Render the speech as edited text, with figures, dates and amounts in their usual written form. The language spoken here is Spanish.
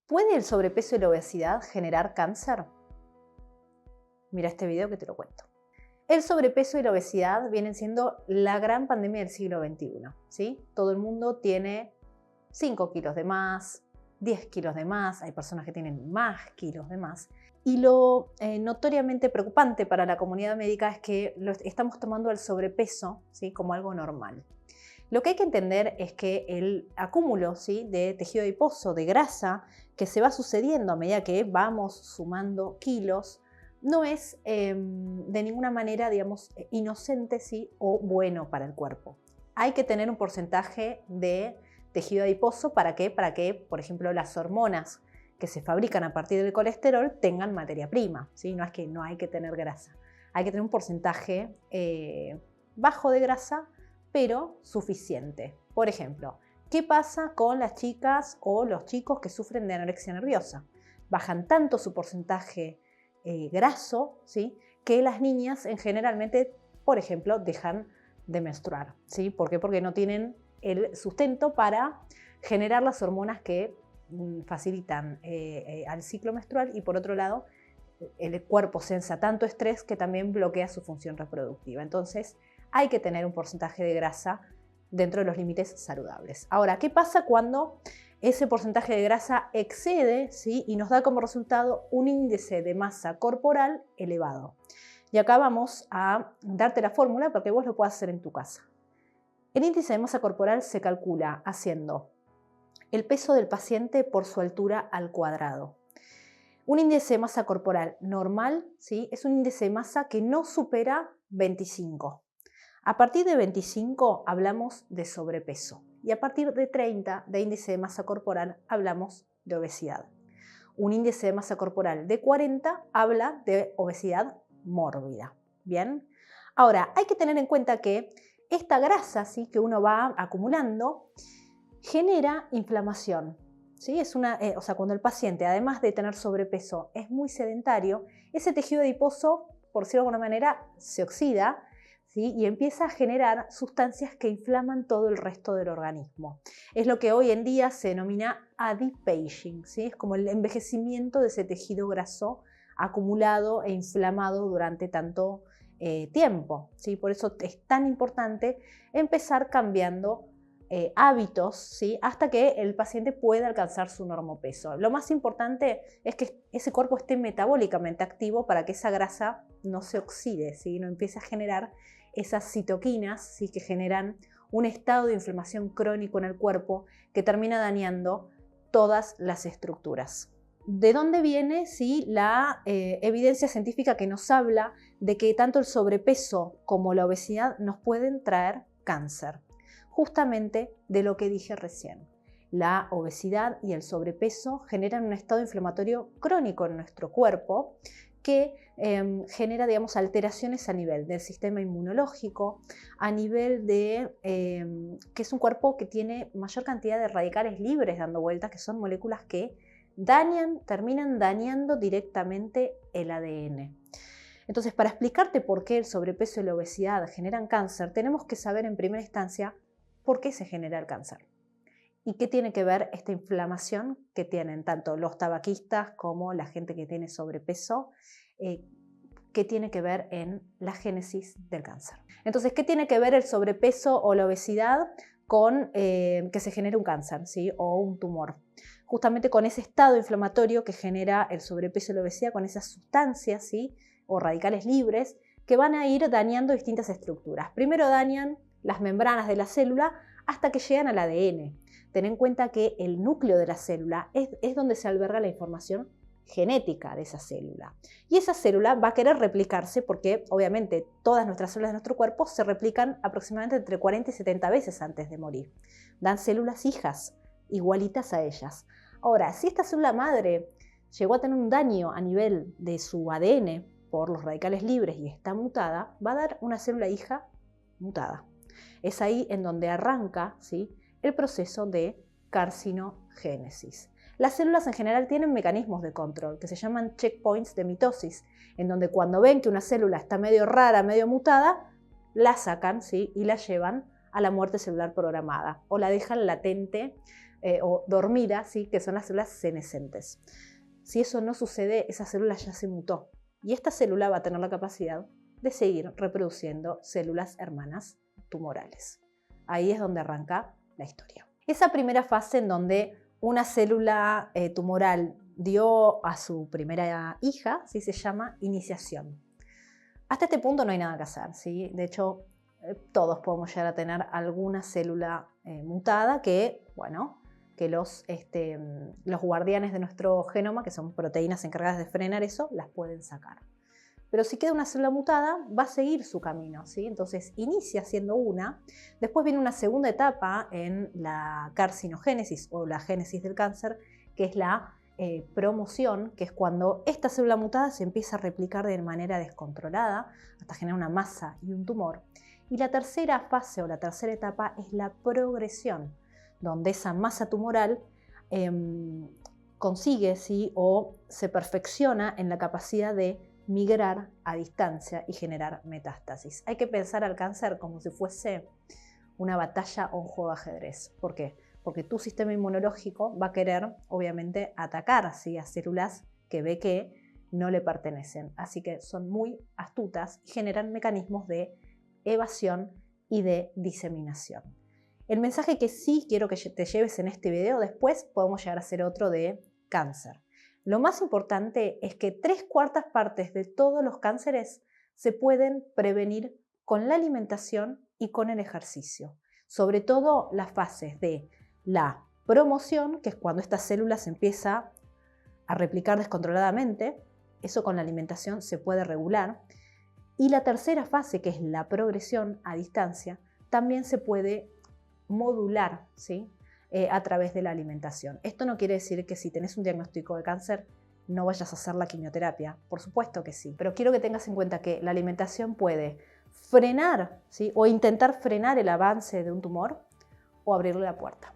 ¿Puede el sobrepeso y la obesidad generar cáncer? Mira este video que te lo cuento. El sobrepeso y la obesidad vienen siendo la gran pandemia del siglo XXI, ¿sí? Todo el mundo tiene 5 kilos de más, 10 kilos de más, hay personas que tienen más kilos de más. Y lo notoriamente preocupante para la comunidad médica es que estamos tomando el sobrepeso, ¿sí?, como algo normal. Lo que hay que entender es que el acúmulo, ¿sí?, de tejido adiposo, de grasa, que se va sucediendo a medida que vamos sumando kilos, no es de ninguna manera, digamos, inocente, ¿sí?, o bueno para el cuerpo. Hay que tener un porcentaje de tejido adiposo para que, por ejemplo, las hormonas que se fabrican a partir del colesterol tengan materia prima, ¿sí? No es que no hay que tener grasa. Hay que tener un porcentaje bajo de grasa, pero suficiente. Por ejemplo, ¿qué pasa con las chicas o los chicos que sufren de anorexia nerviosa? Bajan tanto su porcentaje graso, ¿sí?, que las niñas generalmente, por ejemplo, dejan de menstruar, ¿sí? ¿Por qué? Porque no tienen el sustento para generar las hormonas que facilitan al ciclo menstrual, y por otro lado, el cuerpo sensa tanto estrés que también bloquea su función reproductiva. Entonces, hay que tener un porcentaje de grasa dentro de los límites saludables. Ahora, ¿qué pasa cuando ese porcentaje de grasa excede, ¿sí?, y nos da como resultado un índice de masa corporal elevado? Y acá vamos a darte la fórmula para que vos lo puedas hacer en tu casa. El índice de masa corporal se calcula haciendo el peso del paciente por su altura al cuadrado. Un índice de masa corporal normal, ¿sí?, es un índice de masa que no supera 25. A partir de 25 hablamos de sobrepeso y a partir de 30 de índice de masa corporal hablamos de obesidad. Un índice de masa corporal de 40 habla de obesidad mórbida. ¿Bien? Ahora, hay que tener en cuenta que esta grasa, ¿sí?, que uno va acumulando genera inflamación, ¿sí? O sea, cuando el paciente, además de tener sobrepeso, es muy sedentario, ese tejido adiposo, por decirlo de alguna manera, se oxida, ¿sí?, y empieza a generar sustancias que inflaman todo el resto del organismo. Es lo que hoy en día se denomina adipaging, ¿sí? Es como el envejecimiento de ese tejido graso acumulado e inflamado durante tanto tiempo, ¿sí? Por eso es tan importante empezar cambiando hábitos, ¿sí?, hasta que el paciente pueda alcanzar su normopeso. Lo más importante es que ese cuerpo esté metabólicamente activo para que esa grasa no se oxide, ¿sí?, no empiece a generar esas citoquinas, ¿sí?, que generan un estado de inflamación crónico en el cuerpo que termina dañando todas las estructuras. ¿De dónde viene, sí, la evidencia científica que nos habla de que tanto el sobrepeso como la obesidad nos pueden traer cáncer? Justamente de lo que dije recién. La obesidad y el sobrepeso generan un estado inflamatorio crónico en nuestro cuerpo que genera, digamos, alteraciones a nivel del sistema inmunológico, a nivel de que es un cuerpo que tiene mayor cantidad de radicales libres dando vueltas, que son moléculas que terminan dañando directamente el ADN. Entonces, para explicarte por qué el sobrepeso y la obesidad generan cáncer, tenemos que saber en primera instancia por qué se genera el cáncer y qué tiene que ver esta inflamación que tienen tanto los tabaquistas como la gente que tiene sobrepeso, qué tiene que ver en la génesis del cáncer. Entonces, ¿qué tiene que ver el sobrepeso o la obesidad con que se genere un cáncer, ¿sí?, o un tumor? Justamente con ese estado inflamatorio que genera el sobrepeso y la obesidad, con esas sustancias, ¿sí?, o radicales libres que van a ir dañando distintas estructuras. Primero dañan las membranas de la célula hasta que llegan al ADN. Ten en cuenta que el núcleo de la célula es donde se alberga la información genética de esa célula. Y esa célula va a querer replicarse porque obviamente todas nuestras células de nuestro cuerpo se replican aproximadamente entre 40 y 70 veces antes de morir. Dan células hijas, igualitas a ellas. Ahora, si esta célula madre llegó a tener un daño a nivel de su ADN por los radicales libres y está mutada, va a dar una célula hija mutada. Es ahí en donde arranca, ¿sí?, el proceso de carcinogénesis. Las células en general tienen mecanismos de control que se llaman checkpoints de mitosis, en donde cuando ven que una célula está medio rara, medio mutada, la sacan, ¿sí?, y la llevan a la muerte celular programada o la dejan latente o dormida, ¿sí? Que son las células senescentes. Si eso no sucede, esa célula ya se mutó y esta célula va a tener la capacidad de seguir reproduciendo células hermanas tumorales. Ahí es donde arranca la historia. Esa primera fase en donde una célula tumoral dio a su primera hija, ¿sí? Se llama iniciación. Hasta este punto no hay nada que hacer, ¿sí? De hecho, todos podemos llegar a tener alguna célula mutada que, bueno, que los guardianes de nuestro genoma, que son proteínas encargadas de frenar eso, las pueden sacar. Pero si queda una célula mutada, va a seguir su camino, ¿sí? Entonces inicia siendo una, después viene una segunda etapa en la carcinogénesis o la génesis del cáncer, que es la promoción, que es cuando esta célula mutada se empieza a replicar de manera descontrolada hasta generar una masa y un tumor. Y la tercera fase o la tercera etapa es la progresión, donde esa masa tumoral consigue, ¿sí? O se perfecciona en la capacidad de migrar a distancia y generar metástasis. Hay que pensar al cáncer como si fuese una batalla o un juego de ajedrez. ¿Por qué? Porque tu sistema inmunológico va a querer, obviamente, atacar, ¿sí? A células que ve que no le pertenecen. Así que son muy astutas y generan mecanismos de evasión y de diseminación. El mensaje que sí quiero que te lleves en este video, después podemos llegar a hacer otro de cáncer. Lo más importante es que 3/4 partes de todos los cánceres se pueden prevenir con la alimentación y con el ejercicio. Sobre todo las fases de la promoción, que es cuando esta célula se empieza a replicar descontroladamente, eso con la alimentación se puede regular. Y la tercera fase, que es la progresión a distancia, también se puede modular, ¿sí? A través de la alimentación. Esto no quiere decir que si tenés un diagnóstico de cáncer no vayas a hacer la quimioterapia, por supuesto que sí, pero quiero que tengas en cuenta que la alimentación puede frenar, ¿sí? O intentar frenar el avance de un tumor o abrirle la puerta.